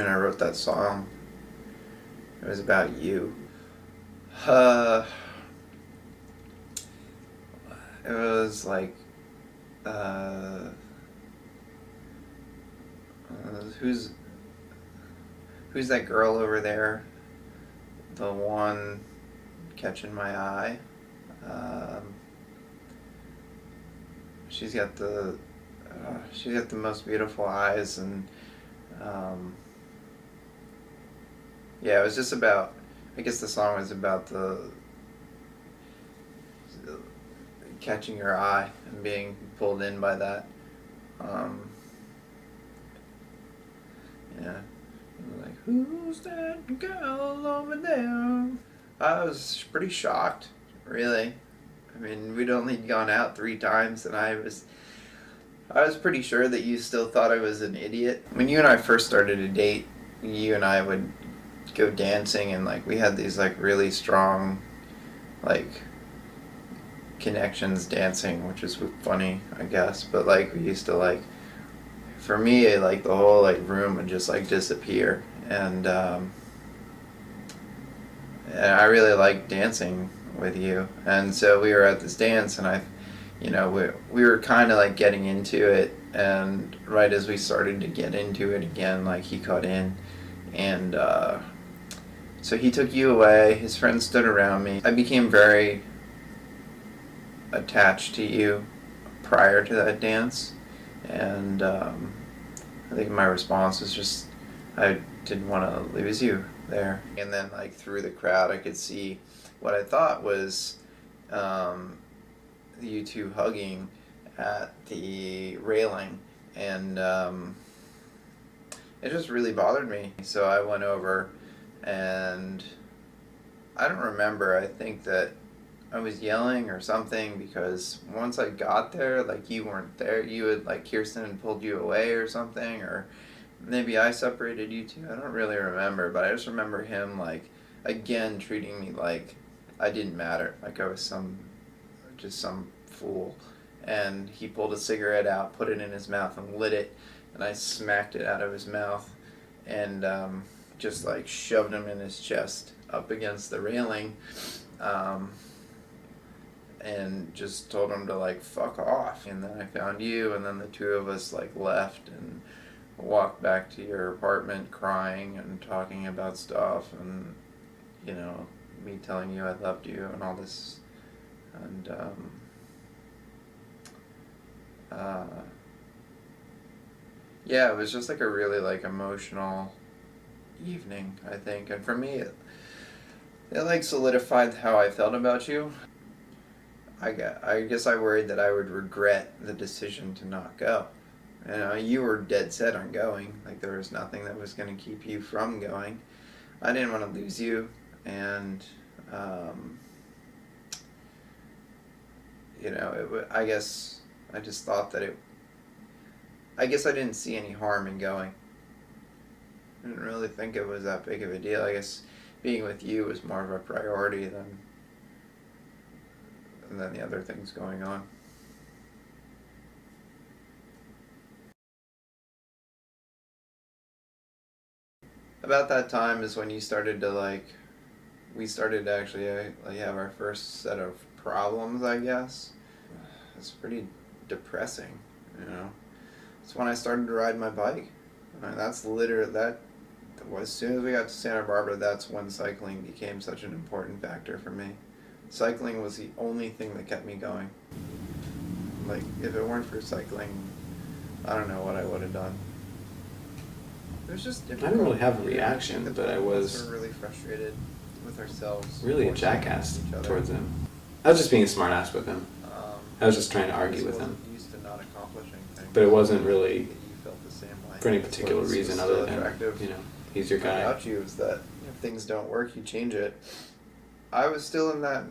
I wrote that song. It was about you. Uh, it was like, uh, who's that girl over there? The one catching my eye. Um, she's got the most beautiful eyes, and um, yeah, it was just about. I guess the song was about the catching your eye and being pulled in by that. Um, yeah, like, who's that girl over there? I was pretty shocked, really. I mean, we'd only gone out 3 times, and I was pretty sure that you still thought I was an idiot. When you and I first started to date, you and I would go dancing, and like we had these like really strong, like connections dancing, which is funny, I guess. But like we used to like, for me, like the whole like room would just like disappear, and I really liked dancing with you. And so we were at this dance, and we were kind of like getting into it, and right as we started to get into it again, like he cut in, and so he took you away. His friends stood around me. I became very attached to you prior to that dance, and I think my response was just I didn't want to lose you there. And then like through the crowd, I could see what I thought was um, you two hugging at the railing, and it just really bothered me. So I went over, and I don't remember. I think that I was yelling or something, because once I got there, like you weren't there. You had like Kirsten had pulled you away or something, or maybe I separated you two. I don't really remember, but I just remember him like again treating me like I didn't matter, like I was some fool. And he pulled a cigarette out, put it in his mouth, and lit it, and I smacked it out of his mouth, and just like shoved him in his chest up against the railing. And just told him to like fuck off. And then I found you, and then the two of us like left and walked back to your apartment crying and talking about stuff, and me telling you I loved you and all this. And yeah, it was just like a really like emotional evening, I think. And for me, it like solidified how I felt about you. I guess I worried that I would regret the decision to not go. You were dead set on going. Like there was nothing that was going to keep you from going. I didn't want to lose you, and I guess I just thought that it. I guess I didn't see any harm in going. I didn't really think it was that big of a deal. I guess being with you was more of a priority than the other things going on. About that time is when you started to like, we started to actually like have our first set of problems, I guess. It's pretty depressing, you know. It's when I started to ride my bike. That's literally that. As soon as we got to Santa Barbara, that's when cycling became such an important factor for me. Cycling was the only thing that kept me going. Like, if it weren't for cycling, I don't know what I would have done. It was just difficult. I didn't really have a reaction, but I was we were really frustrated with ourselves. really a jackass towards him. I was just being a smartass with him. I was just trying to argue with him. Used to not accomplishing things. But it wasn't really You felt the same way. for any particular reason other than, attractive. He's your guy. About you is that if things don't work, you change it. I was still in that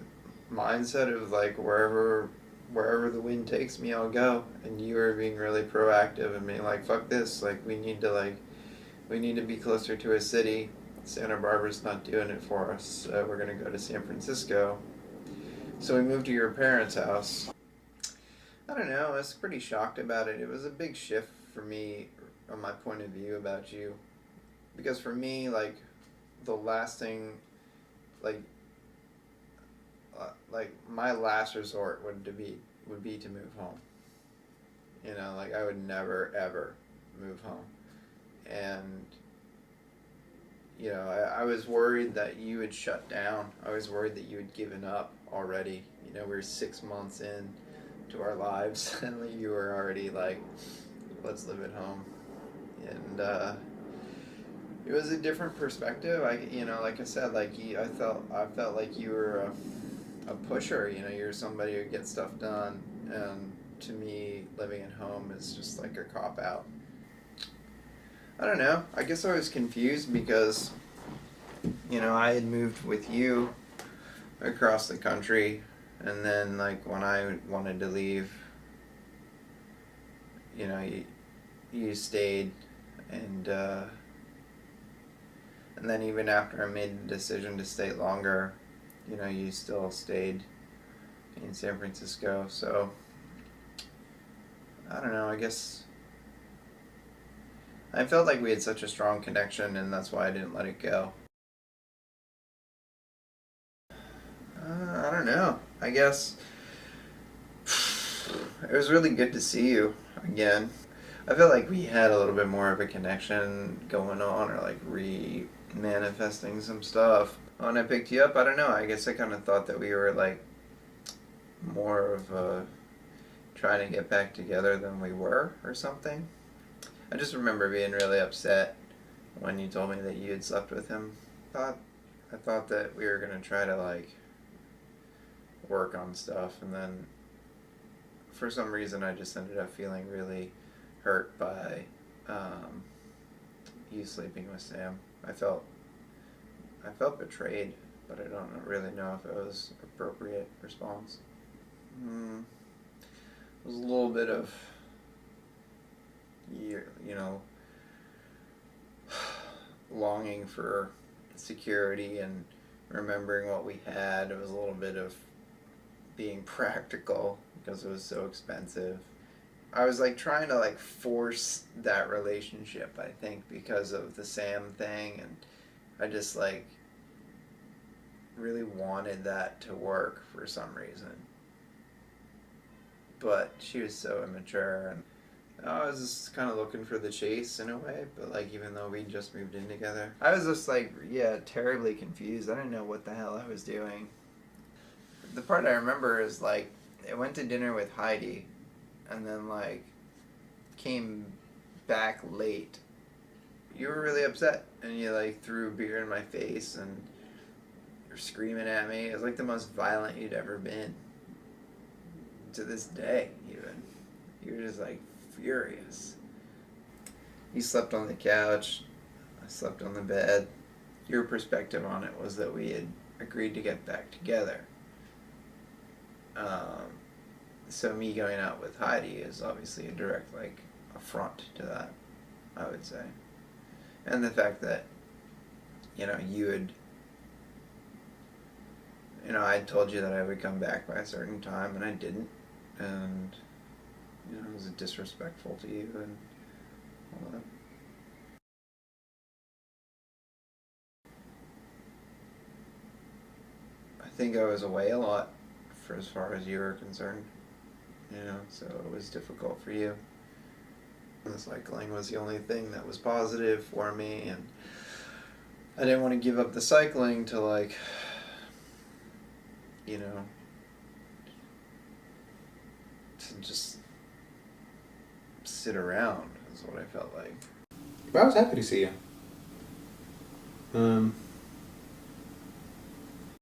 mindset of like wherever the wind takes me, I'll go. And you were being really proactive and being like, fuck this, like we need to be closer to a city. Santa Barbara's not doing it for us, so we're gonna go to San Francisco. So we moved to your parents' house. I don't know, I was pretty shocked about it. It was a big shift for me on my point of view about you. Because for me, like, the lasting, like my last resort would be to move home. You know, like, I would never ever move home. And you know, I was worried that you had shut down. I was worried that you had given up already. You know, we were 6 months in to our lives, and you were already like, let's live at home. And it was a different perspective. You know, like I said, like I felt like you were a pusher. You know, you're somebody who gets stuff done, and to me, living at home is just like a cop out. I don't know. I guess I was confused because, you know, I had moved with you across the country, and then, like, when I wanted to leave, you know, you stayed, and and then even after I made the decision to stay longer, you know, you still stayed in San Francisco. So I don't know. I guess I felt like we had such a strong connection, and that's why I didn't let it go. I don't know. I guess it was really good to see you again. I feel like we had a little bit more of a connection going on, or like re-manifesting some stuff. When I picked you up, I don't know. I guess I kind of thought that we were like more of trying to get back together than we were, or something. I just remember being really upset when you told me that you had slept with him. I thought that we were gonna try to like work on stuff, and then for some reason I just ended up feeling really hurt by you sleeping with Sam. I felt betrayed, but I don't really know if it was appropriate response. It was a little bit of you know, longing for security and remembering what we had. It was a little bit of being practical because it was so expensive. I was like trying to like force that relationship, I think, because of the Sam thing, and I just like really wanted that to work for some reason. But she was so immature, and I was just kind of looking for the chase in a way, but like even though we just moved in together, I was just like, yeah, terribly confused. I didn't know what the hell I was doing. The part I remember is like I went to dinner with Heidi, and then like came back late. You were really upset, and you like threw beer in my face, and you're screaming at me. It was like the most violent you'd ever been. To this day, even. You were just like furious. You slept on the couch. I slept on the bed. Your perspective on it was that we had agreed to get back together. So me going out with Heidi is obviously a direct like affront to that, I would say. And the fact that, you know, I told you that I would come back by a certain time, and I didn't, and you know, it was disrespectful to you and all that. I think I was away a lot for as far as you were concerned, you know, so it was difficult for you. The cycling was the only thing that was positive for me, and I didn't want to give up the cycling to like, you know, to just sit around is what I felt like. But I was happy to see you.